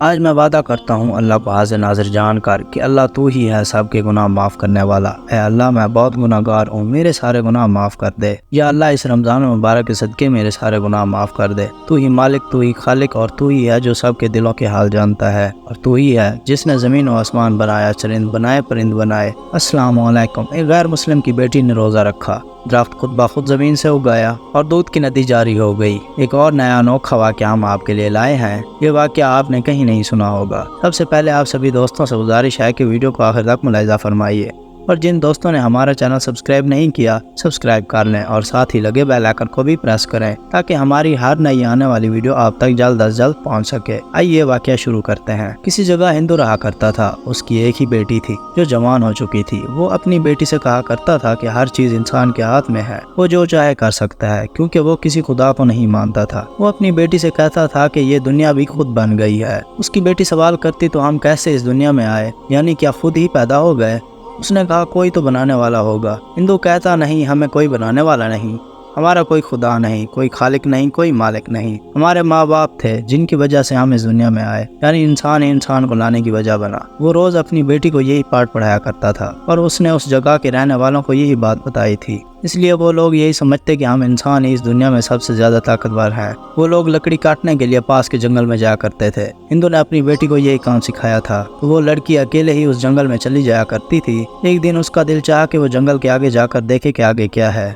آج میں وعدہ کرتا ہوں اللہ کو حاضر ناظر جان کر کہ اللہ تو ہی ہے سب کے گناہ معاف کرنے والا۔ اے اللہ میں بہت گناہ گار ہوں، میرے سارے گناہ معاف کر دے۔ یا اللہ اس رمضان مبارک کے صدقے میرے سارے گناہ معاف کر دے۔ تو ہی مالک، تو ہی خالق، اور تو ہی ہے جو سب کے دلوں کے حال جانتا ہے، اور تو ہی ہے جس نے زمین و آسمان بنایا، چرند بنائے، پرند بنائے۔ السلام علیکم۔ ایک غیر مسلم کی بیٹی نے روزہ رکھا، درخت خود بخود زمین سے اگایا اور دودھ کی ندی جاری ہو گئی۔ ایک اور نیا انوکھا واقعہ ہم آپ کے لیے لائے ہیں۔ یہ واقعہ آپ نے کہیں نہیں سنا ہوگا۔ سب سے پہلے آپ سبھی دوستوں سے گزارش ہے کہ ویڈیو کو آخر تک ملاحظہ فرمائیے، اور جن دوستوں نے ہمارا چینل سبسکرائب نہیں کیا سبسکرائب کر لیں، اور ساتھ ہی لگے بیل آئیکن کو بھی پریس کریں تاکہ ہماری ہر نئی آنے والی ویڈیو آپ تک جلد از جلد پہنچ سکے۔ آئیے واقعہ شروع کرتے ہیں۔ کسی جگہ ہندو رہا کرتا تھا۔ اس کی ایک ہی بیٹی تھی جو جوان ہو چکی تھی۔ وہ اپنی بیٹی سے کہا کرتا تھا کہ ہر چیز انسان کے ہاتھ میں ہے، وہ جو چاہے کر سکتا ہے، کیونکہ وہ کسی خدا کو نہیں مانتا تھا۔ وہ اپنی بیٹی سے کہتا تھا کہ یہ دنیا بھی خود بن گئی ہے۔ اس کی بیٹی سوال کرتی تو ہم کیسے اس دنیا میں آئے، یعنی کیا خود ہی پیدا ہو گئے؟ اس نے کہا کوئی تو بنانے والا ہوگا۔ ہندو کہتا نہیں، ہمیں کوئی بنانے والا نہیں، ہمارا کوئی خدا نہیں، کوئی خالق نہیں، کوئی مالک نہیں۔ ہمارے ماں باپ تھے جن کی وجہ سے ہم اس دنیا میں آئے، یعنی انسان ہی انسان کو لانے کی وجہ بنا۔ وہ روز اپنی بیٹی کو یہی پاٹ پڑھایا کرتا تھا، اور اس نے اس جگہ کے رہنے والوں کو یہی بات بتائی تھی۔ اس لیے وہ لوگ یہی سمجھتے کہ ہم انسان ہی اس دنیا میں سب سے زیادہ طاقتور ہیں۔ وہ لوگ لکڑی کاٹنے کے لیے پاس کے جنگل میں جایا کرتے تھے۔ ہندو نے اپنی بیٹی کو یہی کام سکھایا تھا، تو وہ لڑکی اکیلے ہی اس جنگل میں چلی جایا کرتی تھی۔ ایک دن اس کا دل چاہا کہ وہ جنگل کے آگے جا کر دیکھے کہ آگے کیا ہے۔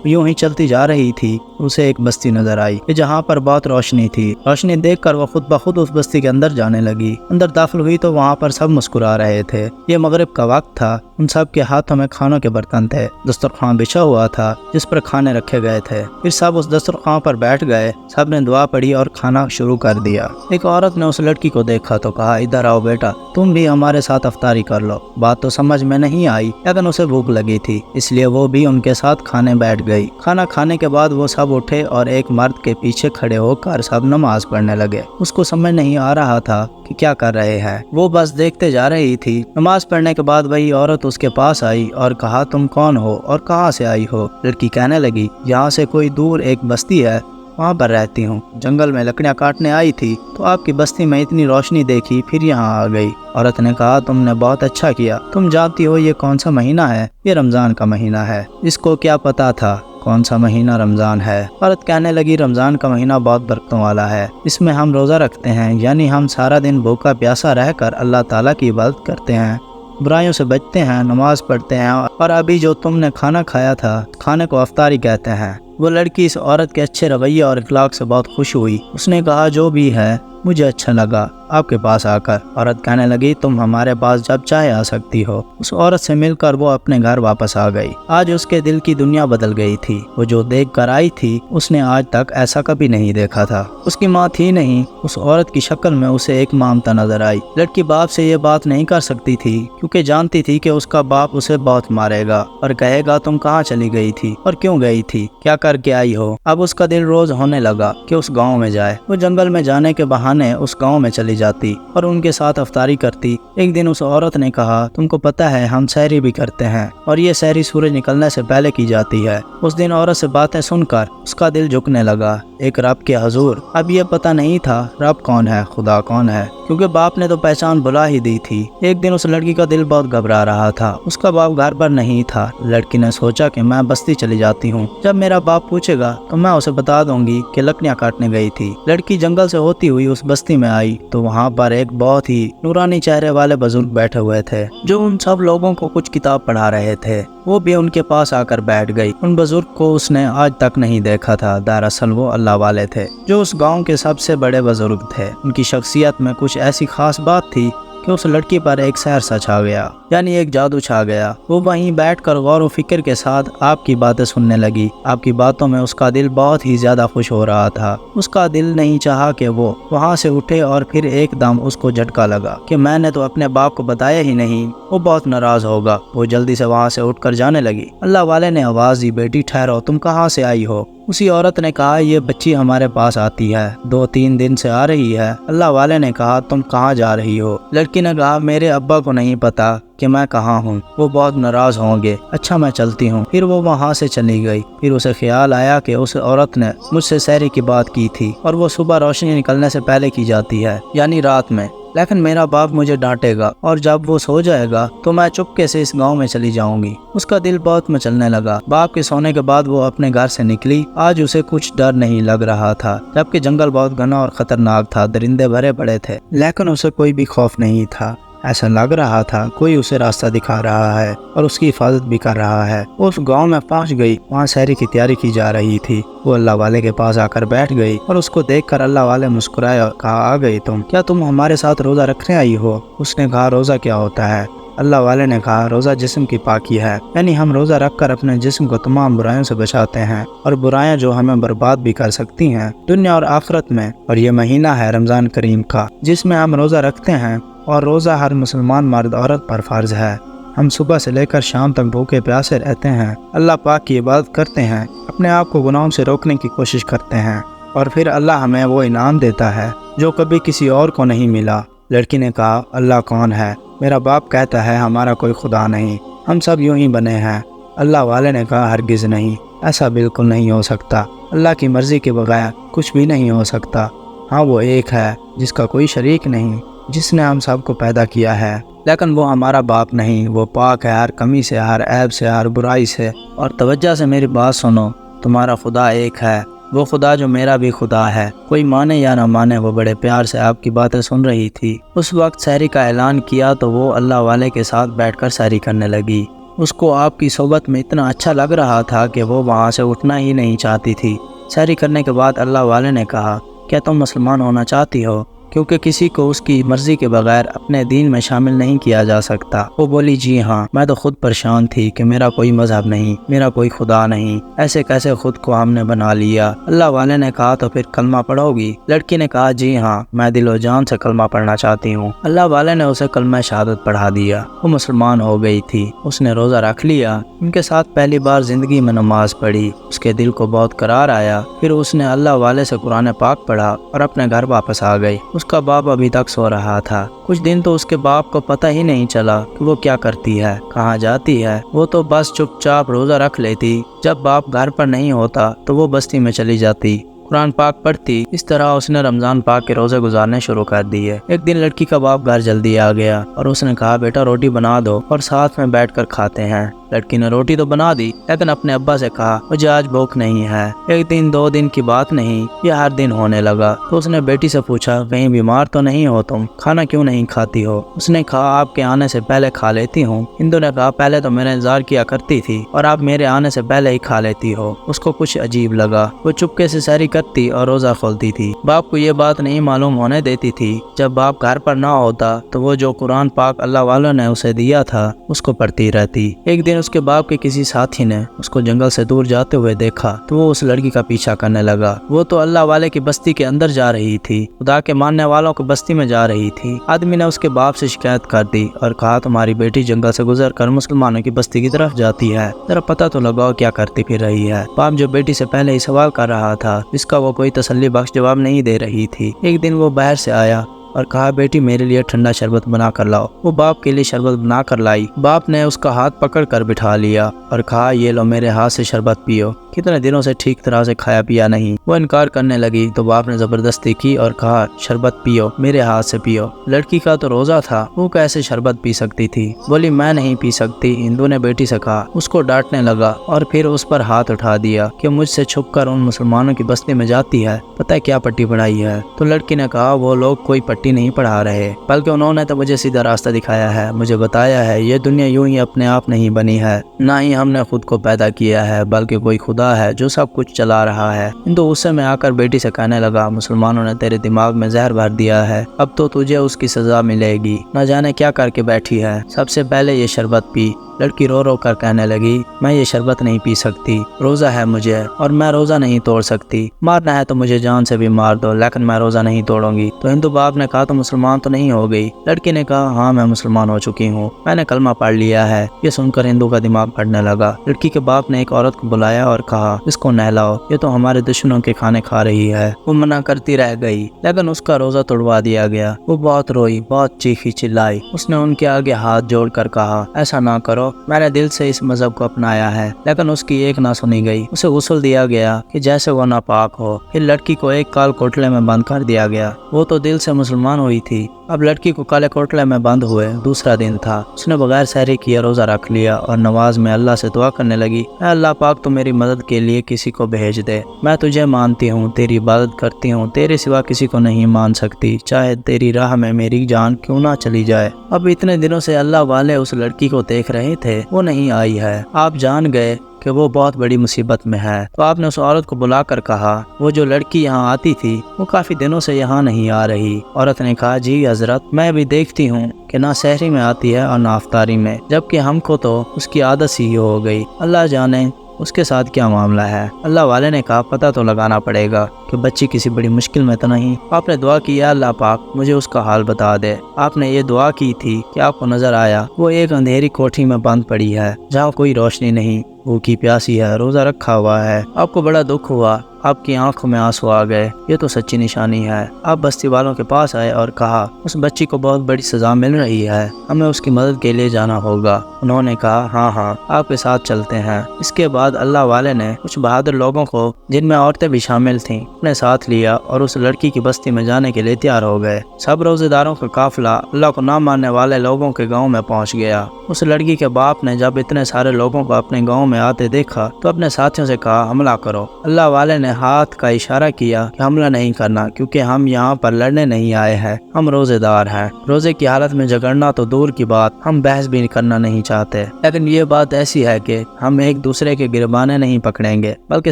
یوں ہی چلتی جا رہی تھی، اسے ایک بستی نظر آئی کہ جہاں پر بہت روشنی تھی۔ روشنی دیکھ کر وہ خود بخود اس بستی کے اندر جانے لگی۔ اندر داخل ہوئی تو وہاں پر سب مسکرا رہے تھے۔ یہ مغرب کا وقت تھا۔ ان سب کے ہاتھوں میں کھانوں کے برتن تھے۔ دسترخوان بچھا ہوا تھا جس پر کھانے رکھے گئے تھے۔ پھر سب اس دسترخوان پر بیٹھ گئے، سب نے دعا پڑھی اور کھانا شروع کر دیا۔ ایک عورت نے اس لڑکی کو دیکھا تو کہا ادھر آؤ بیٹا، تم بھی ہمارے ساتھ افطاری کر لو۔ بات تو سمجھ میں نہیں آئی، لیکن اسے بھوک لگی تھی، اس لیے وہ بھی ان کے ساتھ کھانے بیٹھ گئی۔ کھانا کھانے کے بعد وہ سب اٹھے اور ایک مرد کے پیچھے کھڑے ہو کر سب نماز پڑھنے لگے۔ اس کو سمجھ نہیں آ رہا تھا کہ کیا کر رہے ہیں، وہ بس دیکھتے جا رہی تھی۔ نماز پڑھنے کے بعد وہی عورت اس کے پاس آئی اور کہا تم کون ہو اور کہاں سے آئی ہو؟ لڑکی کہنے لگی یہاں سے کوئی دور ایک بستی ہے، وہاں پر رہتی ہوں۔ جنگل میں لکڑیاں کاٹنے آئی تھی تو آپ کی بستی میں اتنی روشنی دیکھی، پھر یہاں آ گئی۔ عورت نے کہا تم نے بہت اچھا کیا۔ تم جانتی ہو یہ کون سا مہینہ ہے؟ یہ رمضان کا مہینہ ہے۔ اس کو کیا پتا تھا کون سا مہینہ رمضان ہے؟ عورت کہنے لگی رمضان کا مہینہ بہت برکتوں والا ہے، اس میں ہم روزہ رکھتے ہیں، یعنی ہم سارا دن بھوکا پیاسا رہ کر اللہ تعالیٰ کی عبادت کرتے ہیں، برائیوں سے بچتے ہیں، نماز پڑھتے ہیں، اور ابھی جو تم نے کھانا کھایا تھا کھانے کو افطاری کہتے ہیں۔ وہ لڑکی اس عورت کے اچھے رویے اور اخلاق سے بہت خوش ہوئی۔ اس نے کہا جو بھی ہے مجھے اچھا لگا آپ کے پاس آ کر۔ عورت کہنے لگی تم ہمارے پاس جب چاہے آ سکتی ہو۔ اس عورت سے مل کر وہ اپنے گھر واپس آ گئی۔ آج اس کے دل کی دنیا بدل گئی تھی۔ وہ جو دیکھ کر آئی تھی اس نے آج تک ایسا کبھی نہیں دیکھا تھا۔ اس کی ماں تھی نہیں، اس عورت کی شکل میں اسے ایک مامتا نظر آئی۔ لڑکی باپ سے یہ بات نہیں کر سکتی تھی کیونکہ جانتی تھی کہ اس کا باپ اسے بہت مارے گا اور کہے گا تم کہاں چلی گئی تھی اور کیوں گئی تھی، کیا کر کے آئی ہو؟ اب اس کا دل روز ہونے لگا کہ اس گاؤں میں جائے۔ وہ جنگل میں جانے کے بہانے اس گاؤں میں چلی جاتی اور ان کے ساتھ افطاری کرتی۔ ایک دن اس عورت نے کہا تم کو پتہ ہے ہم سحری بھی کرتے ہیں، اور یہ سحری سورج نکلنے سے پہلے کی جاتی ہے۔ اس دن عورت سے باتیں سن کر اس کا دل جھکنے لگا ایک رب کے حضور۔ اب یہ پتہ نہیں تھا رب کون ہے، خدا کون ہے، کیونکہ باپ نے تو پہچان بلا ہی دی تھی۔ ایک دن اس لڑکی کا دل بہت گھبرا رہا تھا، اس کا باپ گھر پر نہیں تھا۔ لڑکی نے سوچا کہ میں بستی چلی جاتی ہوں، جب میرا باپ پوچھے گا تو میں اسے بتا دوں گی کہ لکڑیاں کاٹنے گئی تھی۔ لڑکی جنگل سے ہوتی ہوئی اس بستی میں آئی تو وہاں پر ایک بہت ہی نورانی چہرے والے بزرگ بیٹھے ہوئے تھے جو ان سب لوگوں کو کچھ کتاب پڑھا رہے تھے۔ وہ بھی ان کے پاس آ کر بیٹھ گئی۔ ان بزرگ کو اس نے آج تک نہیں دیکھا تھا، دراصل وہ اللہ والے تھے جو اس گاؤں کے سب سے بڑے بزرگ تھے۔ ان کی شخصیت میں کچھ ایسی خاص بات تھی کہ اس لڑکی پر ایک سحر سا چھا گیا، یعنی ایک جادو چھا گیا۔ وہ وہیں بیٹھ کر غور و فکر کے ساتھ آپ کی باتیں سننے لگی۔ آپ کی باتوں میں اس کا دل بہت ہی زیادہ خوش ہو رہا تھا۔ اس کا دل نہیں چاہا کہ وہ وہاں سے اٹھے، اور پھر ایک دم اس کو جھٹکا لگا کہ میں نے تو اپنے باپ کو بتایا ہی نہیں، وہ بہت ناراض ہوگا۔ وہ جلدی سے وہاں سے اٹھ کر جانے لگی۔ اللہ والے نے آواز دی بیٹی ٹھہرو، تم کہاں سے آئی ہو؟ اسی عورت نے کہا یہ بچی ہمارے پاس آتی ہے، 2-3 دن سے آ رہی ہے۔ اللہ والے نے کہا تم کہاں جا رہی ہو؟ لڑکی نے کہا میرے ابا کو نہیں پتا کہ میں کہاں ہوں، وہ بہت ناراض ہوں گے، اچھا میں چلتی ہوں۔ پھر وہ وہاں سے چلی گئی۔ پھر اسے خیال آیا کہ اس عورت نے مجھ سے سحری کی بات کی تھی اور وہ صبح روشنی نکلنے سے پہلے کی جاتی ہے، یعنی رات میں، لیکن میرا باپ مجھے ڈانٹے گا اور جب وہ سو جائے گا تو میں چپکے سے اس گاؤں میں چلی جاؤں گی۔ اس کا دل بہت مچلنے لگا۔ باپ کے سونے کے بعد وہ اپنے گھر سے نکلی۔ آج اسے کچھ ڈر نہیں لگ رہا تھا، جبکہ جنگل بہت گھنا اور خطرناک تھا، درندے بھرے پڑے تھے، لیکن اسے کوئی بھی خوف نہیں تھا۔ ایسا لگ رہا تھا کوئی اسے راستہ دکھا رہا ہے اور اس کی حفاظت بھی کر رہا ہے۔ وہ اس گاؤں میں پہنچ گئی۔ وہاں سحری کی تیاری کی جا رہی تھی۔ وہ اللہ والے کے پاس آ کر بیٹھ گئی اور اس کو دیکھ کر اللہ والے مسکرائے اور کہا، آ گئی تم؟ کیا تم ہمارے ساتھ روزہ رکھنے آئی ہو؟ اس نے کہا، روزہ کیا ہوتا ہے؟ اللہ والے نے کہا، روزہ جسم کی پاکی ہے، یعنی ہم روزہ رکھ کر اپنے جسم کو تمام برائیوں سے بچاتے ہیں، اور برائیاں جو ہمیں برباد بھی کر سکتی ہیں دنیا اور آخرت میں۔ اور یہ مہینہ ہے رمضان کریم کا، جس میں ہم روزہ رکھتے ہیں، اور روزہ ہر مسلمان مرد عورت پر فرض ہے۔ ہم صبح سے لے کر شام تک بھوکے پیاسے رہتے ہیں، اللہ پاک کی عبادت کرتے ہیں، اپنے آپ کو گناہوں سے روکنے کی کوشش کرتے ہیں، اور پھر اللہ ہمیں وہ انعام دیتا ہے جو کبھی کسی اور کو نہیں ملا۔ لڑکی نے کہا، اللہ کون ہے؟ میرا باپ کہتا ہے ہمارا کوئی خدا نہیں، ہم سب یوں ہی بنے ہیں۔ اللہ والے نے کہا، ہرگز نہیں، ایسا بالکل نہیں ہو سکتا، اللہ کی مرضی کے بغیر کچھ بھی نہیں ہو سکتا۔ ہاں، وہ ایک ہے جس کا کوئی شریک نہیں، جس نے ہم سب کو پیدا کیا ہے، لیکن وہ ہمارا باپ نہیں، وہ پاک ہے ہر کمی سے، ہر عیب سے، ہر برائی سے۔ اور توجہ سے میری بات سنو، تمہارا خدا ایک ہے، وہ خدا جو میرا بھی خدا ہے۔ کوئی مانے یا نہ مانے، وہ بڑے پیار سے آپ کی باتیں سن رہی تھی۔ اس وقت سحری کا اعلان کیا تو وہ اللہ والے کے ساتھ بیٹھ کر سحری کرنے لگی۔ اس کو آپ کی صحبت میں اتنا اچھا لگ رہا تھا کہ وہ وہاں سے اٹھنا ہی نہیں چاہتی تھی۔ سحری کرنے کے بعد اللہ والے نے کہا، کیا تم مسلمان ہونا چاہتی ہو؟ کیونکہ کسی کو اس کی مرضی کے بغیر اپنے دین میں شامل نہیں کیا جا سکتا۔ وہ بولی، جی ہاں۔ میں تو خود پریشان تھی کہ میرا کوئی مذہب نہیں، میرا کوئی خدا نہیں، ایسے کیسے خود کو ہم نے بنا لیا۔ اللہ والے نے کہا، تو پھر کلمہ پڑھو گی؟ لڑکی نے کہا، جی ہاں، میں دل و جان سے کلمہ پڑھنا چاہتی ہوں۔ اللہ والے نے اسے کلمہ شہادت پڑھا دیا۔ وہ مسلمان ہو گئی تھی۔ اس نے روزہ رکھ لیا۔ ان کے ساتھ پہلی بار زندگی میں نماز پڑھی۔ اس کے دل کو بہت قرار آیا۔ پھر اس نے اللہ والے سے قرآن پاک پڑھا اور اپنے گھر واپس آ گئی۔ اس کا باپ ابھی تک سو رہا تھا۔ کچھ دن تو اس کے باپ کو پتہ ہی نہیں چلا کہ وہ کیا کرتی ہے، کہاں جاتی ہے۔ وہ تو بس چپ چاپ روزہ رکھ لیتی۔ جب باپ گھر پر نہیں ہوتا تو وہ بستی میں چلی جاتی، قرآن پاک پڑھتی۔ اس طرح اس نے رمضان پاک کے روزے گزارنے شروع کر دیے۔ ایک دن لڑکی کا باپ گھر جلدی آ گیا اور اس نے کہا، بیٹا روٹی بنا دو اور ساتھ میں بیٹھ کر کھاتے ہیں۔ لڑکی نے روٹی تو بنا دی، لیکن اپنے ابا سے کہا، مجھے آج بھوک نہیں ہے۔ ایک دن دو دن کی بات نہیں، یہ ہر دن ہونے لگا۔ تو اس نے بیٹی سے پوچھا، کہیں بیمار تو نہیں ہو تم؟ کھانا کیوں نہیں کھاتی ہو؟ اس نے کہا، آپ کے آنے سے پہلے کھا لیتی ہوں۔ ہندو نے کہا، پہلے تو میرا انتظار کیا کرتی تھی اور آپ میرے آنے سے پہلے ہی کھا لیتی ہو۔ اس کو کچھ عجیب لگا۔ وہ چپکے سے سحری کرتی اور روزہ کھولتی تھی۔ باپ کو یہ بات نہیں معلوم ہونے دیتی تھی۔ جب باپ گھر پر نہ ہوتا تو وہ جو قرآن پاک اللہ والوں نے اسے دیا تھا اس کو پڑھتی رہتی۔ ایک دن اس کے باپ کے کسی ساتھی نے اس کو جنگل سے دور جاتے ہوئے دیکھا تو وہ اس لڑکی کا پیچھا کرنے لگا۔ وہ تو اللہ والے کی بستی کے اندر جا رہی تھی، خدا کے ماننے والوں کی بستی میں جا رہی تھی۔ آدمی نے اس کے باپ سے شکایت کر دی اور کہا، تمہاری بیٹی جنگل سے گزر کر مسلمانوں کی بستی کی طرف جاتی ہے، ذرا پتہ تو لگاؤ کیا کرتی پھر رہی ہے۔ باپ جو بیٹی سے پہلے ہی سوال کر رہا تھا، اس کا وہ کوئی تسلی بخش جواب نہیں دے رہی تھی۔ ایک دن وہ باہر سے آیا اور کہا، بیٹی میرے لیے ٹھنڈا شربت بنا کر لاؤ۔ وہ باپ کے لیے شربت بنا کر لائی۔ باپ نے اس کا ہاتھ پکڑ کر بٹھا لیا اور کہا، یہ لو میرے ہاتھ سے شربت پیو، کتنے دنوں سے ٹھیک طرح سے کھایا پیا نہیں۔ وہ انکار کرنے لگی تو باپ نے زبردستی کی اور کہا، شربت پیو، میرے ہاتھ سے پیو۔ لڑکی کا تو روزہ تھا، وہ کیسے شربت پی سکتی تھی؟ بولی، میں نہیں پی سکتی۔ ہندو نے بیٹی سے کہا۔ اس کو ڈانٹنے لگا اور پھر اس پر ہاتھ اٹھا دیا کہ مجھ سے چھپ کر ان مسلمانوں کی بستی میں جاتی ہے، پتہ ہے کیا پٹی پڑھائی ہے؟ تو لڑکی نے کہا، وہ لوگ کوئی پٹی نہیں پڑھا رہے، بلکہ انہوں نے تو مجھے سیدھا راستہ دکھایا ہے، مجھے بتایا ہے یہ دنیا یوں ہی اپنے آپ نہیں بنی ہے، نہ ہی ہم نے خود کو پیدا کیا ہے، بلکہ کوئی خدا ہے جو سب کچھ چلا رہا ہے۔ ہندو غصے میں آ کر بیٹی سے کہنے لگا، مسلمانوں نے تیرے دماغ میں زہر بھر دیا ہے، اب تو تجھے اس کی سزا ملے گی، نہ جانے کیا کر کے بیٹھی ہے، سب سے پہلے یہ شربت پی۔ لڑکی رو رو کر کہنے لگی، میں یہ شربت نہیں پی سکتی، روزہ ہے مجھے اور میں روزہ نہیں توڑ سکتی، مارنا ہے تو مجھے جان سے بھی مار دو لیکن میں روزہ نہیں توڑوں گی۔ تو ہندو باپ نے کہا تم مسلمان تو نہیں ہو گئی؟ لڑکی نے کہا ہاں میں مسلمان ہو چکی ہوں، میں نے کلمہ پڑھ لیا ہے۔ یہ سن کر ہندو کا دماغ پھٹنے لگا۔ لڑکی کے باپ نے ایک عورت کو بلایا اور کہا اس کو نہلاؤ، یہ تو ہمارے دشمنوں کے کھانے کھا رہی ہے۔ وہ منع کرتی رہ گئی لیکن اس کا روزہ توڑوا دیا گیا۔ وہ بہت روئی، بہت چیخی چلائی۔ اس نے ان کے آگے ہاتھ جوڑ کر کہا ایسا نہ کرو، میں نے دل سے اس مذہب کو اپنایا ہے، لیکن اس کی ایک نہ سنی گئی۔ اسے غسل دیا گیا کہ جیسے وہ ناپاک ہو۔ پھر لڑکی کو ایک کال کوٹلے میں بند کر دیا گیا۔ وہ تو دل سے مسلمان ہوئی تھی۔ اب لڑکی کو کالے کوٹلے میں بند ہوئے دوسرا دن تھا۔ اس نے بغیر سحری کیے روزہ رکھ لیا اور نماز میں اللہ سے دعا کرنے لگی، اے اللہ پاک تو میری مدد کے لیے کسی کو بھیج دے، میں تجھے مانتی ہوں، تیری عبادت کرتی ہوں، تیرے سوا کسی کو نہیں مان سکتی، چاہے تیری راہ میں میری جان کیوں نہ چلی جائے۔ اب اتنے دنوں سے اللہ والے اس لڑکی کو دیکھ رہے تھے، وہ نہیں آئی ہے۔ آپ جان گئے کہ وہ بہت بڑی مصیبت میں ہے، تو آپ نے اس عورت کو بلا کر کہا وہ جو لڑکی یہاں آتی تھی وہ کافی دنوں سے یہاں نہیں آ رہی۔ عورت نے کہا جی حضرت، میں بھی دیکھتی ہوں کہ نہ سحری میں آتی ہے اور نہ افطاری میں، جبکہ ہم کو تو اس کی عادت سی ہو گئی، اللہ جانے اس کے ساتھ کیا معاملہ ہے۔ اللہ والے نے کہا پتہ تو لگانا پڑے گا کہ بچی کسی بڑی مشکل میں تو نہیں۔ آپ نے دعا کی یا اللہ پاک مجھے اس کا حال بتا دے۔ آپ نے یہ دعا کی تھی کہ آپ کو نظر آیا وہ ایک اندھیری کوٹھی میں بند پڑی ہے جہاں کوئی روشنی نہیں، بھوکی پیاسی ہے، روزہ رکھا ہوا ہے۔ آپ کو بڑا دکھ ہوا، آپ کی آنکھوں میں آنسو آ گئے، یہ تو سچی نشانی ہے۔ آپ بستی والوں کے پاس آئے اور کہا اس بچی کو بہت بڑی سزا مل رہی ہے، ہمیں اس کی مدد کے لیے جانا ہوگا۔ انہوں نے کہا ہاں ہاں آپ کے ساتھ چلتے ہیں۔ اس کے بعد اللہ والے نے کچھ بہادر لوگوں کو، جن میں عورتیں بھی شامل تھیں، اپنے ساتھ لیا اور اس لڑکی کی بستی میں جانے کے لیے تیار ہو گئے۔ سب روزے داروں کا قافلہ اللہ کو نہ ماننے والے لوگوں کے گاؤں میں پہنچ گیا۔ اس لڑکی کے باپ نے جب اتنے سارے لوگوں کو اپنے گاؤں میں آتے دیکھا تو اپنے ساتھیوں سے کہا حملہ کرو۔ اللہ والے نے ہاتھ کا اشارہ کیا کہ حملہ نہیں کرنا، کیونکہ ہم یہاں پر لڑنے نہیں آئے ہیں، ہم روزے دار ہیں۔ روزے کی حالت میں جھگڑنا تو دور کی بات، ہم بحث بھی کرنا نہیں چاہتے، لیکن یہ بات ایسی ہے کہ ہم ایک دوسرے کے گربانے نہیں پکڑیں گے بلکہ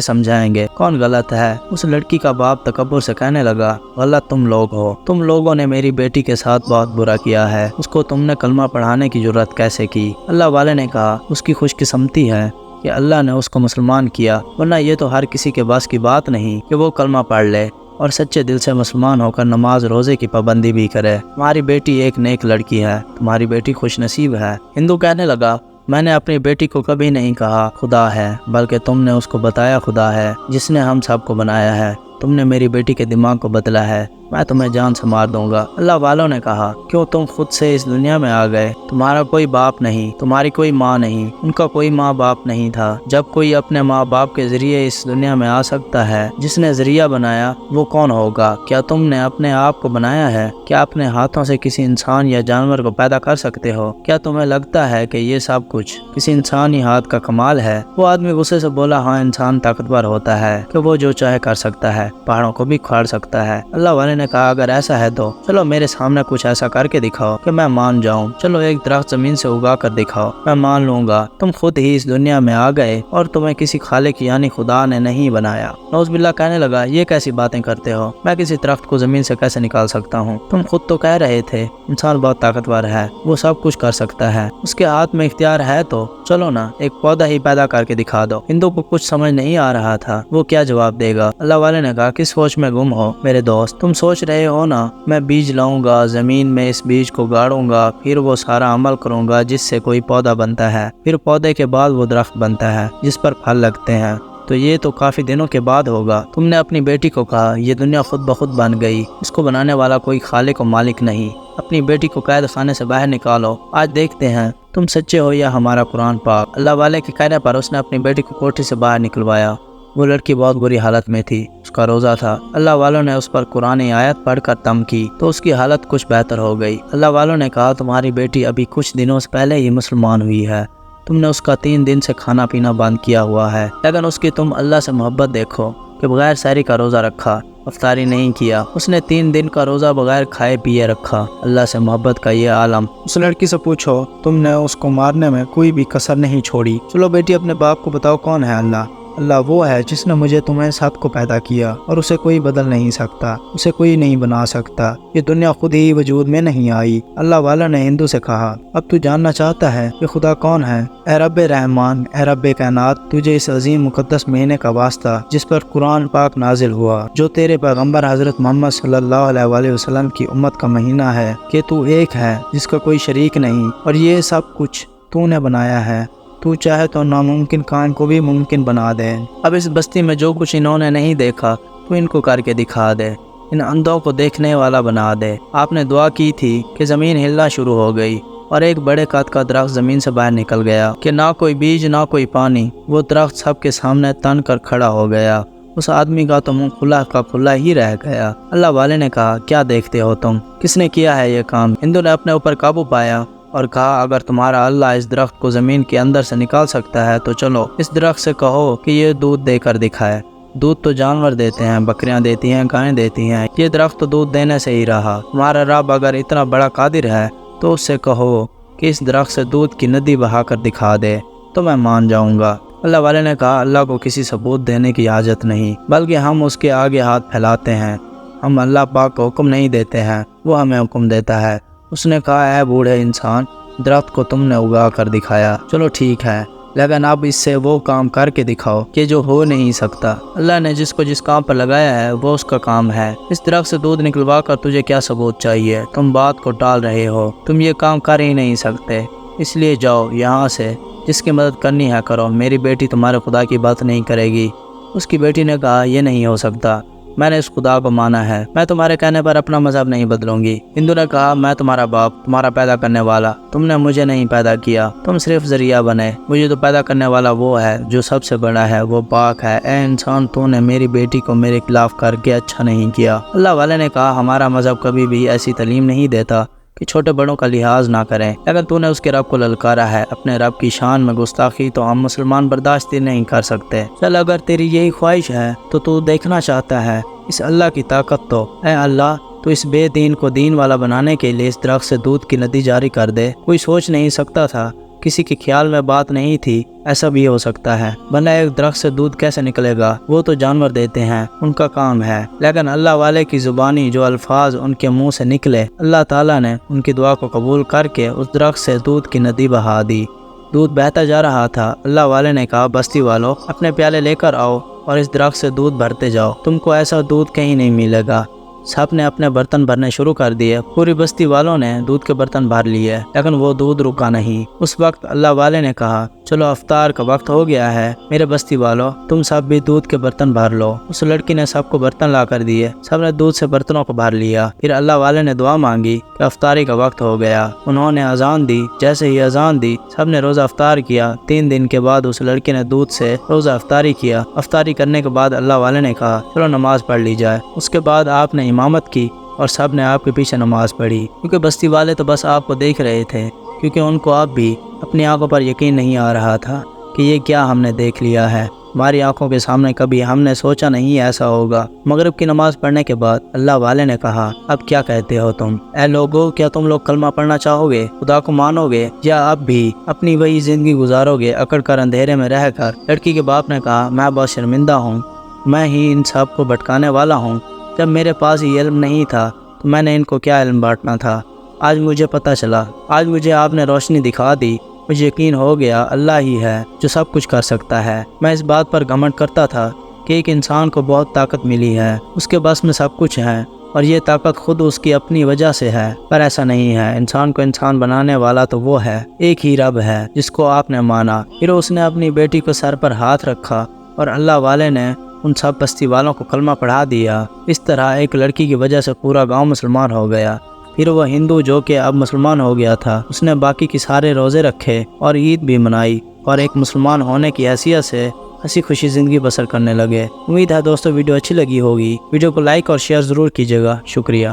سمجھائیں گے کون غلط ہے۔ اس لڑکی کا باپ تکبر سے کہنے لگا غلط تم لوگ ہو، تم لوگوں نے میری بیٹی کے ساتھ بہت برا کیا ہے، اس کو تم نے کلمہ پڑھانے کی جرات کیسے کی؟ اللہ والے نے کہا اس کی خوش قسمتی ہے کہ اللہ نے اس کو مسلمان کیا، ورنہ یہ تو ہر کسی کے بس کی بات نہیں کہ وہ کلمہ پڑھ لے اور سچے دل سے مسلمان ہو کر نماز روزے کی پابندی بھی کرے۔ تمہاری بیٹی ایک نیک لڑکی ہے، تمہاری بیٹی خوش نصیب ہے۔ ہندو کہنے لگا میں نے اپنی بیٹی کو کبھی نہیں کہا خدا ہے، بلکہ تم نے اس کو بتایا خدا ہے جس نے ہم سب کو بنایا ہے۔ تم نے میری بیٹی کے دماغ کو بدلا ہے، میں تمہیں جان سے مار دوں گا۔ اللہ والوں نے کہا کیوں تم خود سے اس دنیا میں آ گئے؟ تمہارا کوئی باپ نہیں، تمہاری کوئی ماں نہیں، ان کا کوئی ماں باپ نہیں تھا۔ جب کوئی اپنے ماں باپ کے ذریعے اس دنیا میں آ سکتا ہے، جس نے ذریعہ بنایا وہ کون ہوگا؟ کیا تم نے اپنے آپ کو بنایا ہے؟ کیا اپنے ہاتھوں سے کسی انسان یا جانور کو پیدا کر سکتے ہو؟ کیا تمہیں لگتا ہے کہ یہ سب کچھ کسی انسانی ہاتھ کا کمال ہے؟ وہ آدمی غصے سے بولا ہاں انسان طاقتور ہوتا ہے کہ وہ جو چاہے کر سکتا ہے، پہاڑوں کو بھی کھاڑ سکتا ہے۔ اللہ والے نے کہا اگر ایسا ہے تو چلو میرے سامنے کچھ ایسا کر کے دکھاؤ کہ میں مان جاؤں۔ چلو ایک درخت زمین سے اگا کر دکھاؤ، میں مان لوں گا۔ تم خود ہی اس دنیا میں آ گئے اور تمہیں کسی خالق یعنی خدا نے نہیں بنایا۔ نعوذ باللہ کہنے لگا یہ کیسی باتیں کرتے ہو، میں کسی درخت کو زمین سے کیسے نکال سکتا ہوں؟ تم خود تو کہہ رہے تھے انسان بہت طاقتور ہے، وہ سب کچھ کر سکتا ہے، اس کے ہاتھ میں اختیار ہے، تو چلو نا ایک پودا ہی پیدا کر کے دکھا دو۔ ہندو کو کچھ سمجھ نہیں آ رہا تھا وہ کیا جواب دے گا۔ اللہ والے نے کہا کس سوچ میں گم ہو میرے دوست؟ تم سوچ رہے ہو نا میں بیج لاؤں گا، زمین میں اس بیج کو گاڑوں گا، پھر وہ سارا عمل کروں گا جس سے کوئی پودا بنتا ہے، پھر پودے کے بعد وہ درخت بنتا ہے جس پر پھل لگتے ہیں، تو یہ تو کافی دنوں کے بعد ہوگا۔ تم نے اپنی بیٹی کو کہا یہ دنیا خود بخود بن گئی، اس کو بنانے والا کوئی خالق و مالک نہیں۔ اپنی بیٹی کو قید خانے سے باہر نکالو، آج دیکھتے ہیں تم سچے ہو یا ہمارا قرآن پاک۔ اللہ والے کے کہنے پر اس نے اپنی بیٹی کو کوٹھی سے باہر نکلوایا۔ وہ لڑکی بہت بری حالت میں تھی، اس کا روزہ تھا۔ اللہ والوں نے اس پر قرآن آیت پڑھ کر تم کی تو اس کی حالت کچھ بہتر ہو گئی۔ اللہ والوں نے کہا تمہاری بیٹی ابھی کچھ دنوں سے پہلے ہی مسلمان ہوئی ہے، تم نے اس کا 3 دن سے کھانا پینا بند کیا ہوا ہے، لیکن اس کی تم اللہ سے محبت دیکھو کہ بغیر سحری کا روزہ رکھا، افطاری نہیں کیا، اس نے 3 دن کا روزہ بغیر کھائے پیے رکھا۔ اللہ سے محبت کا یہ عالم۔ اس لڑکی سے پوچھو تم نے اس کو مارنے میں کوئی بھی کسر نہیں چھوڑی۔ چلو بیٹی اپنے باپ کو بتاؤ کون ہے اللہ۔ اللہ وہ ہے جس نے مجھے تمہیں سب کو پیدا کیا اور اسے کوئی بدل نہیں سکتا، اسے کوئی نہیں بنا سکتا، یہ دنیا خود ہی وجود میں نہیں آئی۔ اللہ والا نے ہندو سے کہا، اب تو جاننا چاہتا ہے کہ خدا کون ہے؟ اے رب رحمان، اے رب کائنات، تجھے اس عظیم مقدس مہینے کا واسطہ جس پر قرآن پاک نازل ہوا، جو تیرے پیغمبر حضرت محمد صلی اللہ علیہ وآلہ وسلم کی امت کا مہینہ ہے، کہ تو ایک ہے جس کا کوئی شریک نہیں، اور یہ سب کچھ تو نے بنایا ہے۔ تو چاہے تو ناممکن کام کو بھی ممکن بنا دے۔ اب اس بستی میں جو کچھ انہوں نے نہیں دیکھا تو ان کو کر کے دکھا دے، ان اندھوں کو دیکھنے والا بنا دے۔ آپ نے دعا کی تھی کہ زمین ہلنا شروع ہو گئی اور ایک بڑے قد کا درخت زمین سے باہر نکل گیا کہ نہ کوئی بیج نہ کوئی پانی، وہ درخت سب کے سامنے تن کر کھڑا ہو گیا۔ اس آدمی کا تو منہ کھلا کا کھلا ہی رہ گیا۔ اللہ والے نے کہا، کیا دیکھتے ہو تم؟ کس نے کیا ہے یہ کام؟ ہندو نے اپنے اوپر قابو پایا اور کہا، اگر تمہارا اللہ اس درخت کو زمین کے اندر سے نکال سکتا ہے تو چلو اس درخت سے کہو کہ یہ دودھ دے کر دکھائے۔ دودھ تو جانور دیتے ہیں، بکریاں دیتی ہیں، گائیں دیتی ہیں، یہ درخت تو دودھ دینے سے ہی رہا۔ تمہارا رب اگر اتنا بڑا قادر ہے تو اس سے کہو کہ اس درخت سے دودھ کی ندی بہا کر دکھا دے تو میں مان جاؤں گا۔ اللہ والے نے کہا، اللہ کو کسی ثبوت دینے کی حاجت نہیں، بلکہ ہم اس کے آگے ہاتھ پھیلاتے ہیں۔ ہم اللہ پاک کو حکم نہیں دیتے ہیں، وہ ہمیں حکم دیتا ہے۔ اس نے کہا، اے بوڑھے انسان، درخت کو تم نے اگا کر دکھایا، چلو ٹھیک ہے، لیکن اب اس سے وہ کام کر کے دکھاؤ کہ جو ہو نہیں سکتا۔ اللہ نے جس کو جس کام پر لگایا ہے وہ اس کا کام ہے۔ اس درخت سے دودھ نکلوا کر تجھے کیا ثبوت چاہیے؟ تم بات کو ٹال رہے ہو، تم یہ کام کر ہی نہیں سکتے، اس لیے جاؤ یہاں سے، جس کی مدد کرنی ہے کرو، میری بیٹی تمہارے خدا کی بات نہیں کرے گی۔ اس کی بیٹی نے کہا، یہ نہیں ہو سکتا، میں نے اس خدا کو مانا ہے، میں تمہارے کہنے پر اپنا مذہب نہیں بدلوں گی۔ ہندو نے کہا، میں تمہارا باپ، تمہارا پیدا کرنے والا، تم نے مجھے نہیں پیدا کیا، تم صرف ذریعہ بنے، مجھے تو پیدا کرنے والا وہ ہے جو سب سے بڑا ہے، وہ پاک ہے۔ اے انسان، تو نے میری بیٹی کو میرے خلاف کر کے اچھا نہیں کیا۔ اللہ والے نے کہا، ہمارا مذہب کبھی بھی ایسی تعلیم نہیں دیتا کہ چھوٹے بڑوں کا لحاظ نہ کریں، اگر تو نے اس کے رب کو للکارا ہے، اپنے رب کی شان میں گستاخی، تو ہم مسلمان برداشت نہیں کر سکتے۔ چل، اگر تیری یہی خواہش ہے تو دیکھنا چاہتا ہے اس اللہ کی طاقت تو، اے اللہ، تو اس بے دین کو دین والا بنانے کے لیے اس درخت سے دودھ کی ندی جاری کر دے۔ کوئی سوچ نہیں سکتا تھا، کسی کے خیال میں بات نہیں تھی ایسا بھی ہو سکتا ہے، ورنہ ایک درخت سے دودھ کیسے نکلے گا؟ وہ تو جانور دیتے ہیں، ان کا کام ہے۔ لیکن اللہ والے کی زبانی جو الفاظ ان کے منہ سے نکلے، اللہ تعالیٰ نے ان کی دعا کو قبول کر کے اس درخت سے دودھ کی ندی بہا دی۔ دودھ بہتا جا رہا تھا۔ اللہ والے نے کہا، بستی والو، اپنے پیالے لے کر آؤ اور اس درخت سے دودھ بھرتے جاؤ، تم کو ایسا دودھ کہیں نہیں ملے گا۔ سب نے اپنے برتن بھرنے شروع کر دیے، پوری بستی والوں نے دودھ کے برتن بھر لیے، لیکن وہ دودھ رکا نہیں۔ اس وقت اللہ والے نے کہا، چلو افطار کا وقت ہو گیا ہے، میرے بستی والو، تم سب بھی دودھ کے برتن بھر لو۔ اس لڑکی نے سب کو برتن لا کر دیے، سب نے دودھ سے برتنوں کو بھر لیا۔ پھر اللہ والے نے دعا مانگی کہ افطاری کا وقت ہو گیا۔ انہوں نے اذان دی، جیسے ہی اذان دی سب نے روزہ افطار کیا۔ 3 دن کے بعد اس لڑکی نے دودھ سے روزہ افطاری کیا۔ افطاری کرنے کے بعد اللہ والے نے کہا، چلو نماز پڑھ لی جائے۔ اس کے بعد آپ نے امامت کی اور سب نے آپ کے پیچھے نماز پڑھی، کیونکہ بستی والے تو بس آپ کو دیکھ رہے تھے، کیونکہ ان کو اب بھی اپنی آنکھوں پر یقین نہیں آ رہا تھا کہ یہ کیا ہم نے دیکھ لیا ہے۔ ہماری آنکھوں کے سامنے کبھی ہم نے سوچا نہیں ایسا ہوگا۔ مغرب کی نماز پڑھنے کے بعد اللہ والے نے کہا، اب کیا کہتے ہو تم؟ اے لوگو، کیا تم لوگ کلمہ پڑھنا چاہو گے، خدا کو مانو گے، یا اب بھی اپنی وہی زندگی گزارو گے اکڑ کر اندھیرے میں رہ کر؟ لڑکی کے باپ نے کہا، میں بہت شرمندہ ہوں، میں ہی ان سب کو بھٹکانے والا ہوں۔ جب میرے پاس یہ علم نہیں تھا تو میں نے ان کو کیا علم بانٹنا تھا؟ آج مجھے پتہ چلا، آج مجھے آپ نے روشنی دکھا دی، مجھے یقین ہو گیا اللہ ہی ہے جو سب کچھ کر سکتا ہے۔ میں اس بات پر گھمنڈ کرتا تھا کہ ایک انسان کو بہت طاقت ملی ہے، اس کے بس میں سب کچھ ہے، اور یہ طاقت خود اس کی اپنی وجہ سے ہے، پر ایسا نہیں ہے۔ انسان کو انسان بنانے والا تو وہ ہے، ایک ہی رب ہے جس کو آپ نے مانا۔ پھر اس نے اپنی بیٹی کو سر پر ہاتھ رکھا اور اللہ والے نے ان سب بستی والوں کو کلمہ پڑھا دیا۔ اس طرح ایک لڑکی کی وجہ سے پورا گاؤں مسلمان ہو گیا۔ پھر وہ ہندو جو کہ اب مسلمان ہو گیا تھا، اس نے باقی کی سارے روزے رکھے اور عید بھی منائی، اور ایک مسلمان ہونے کی حیثیت سے ہنسی خوشی زندگی بسر کرنے لگے۔ امید ہے دوستو ویڈیو اچھی لگی ہوگی۔ ویڈیو کو لائک اور شیئر ضرور کیجیے گا۔ شکریہ۔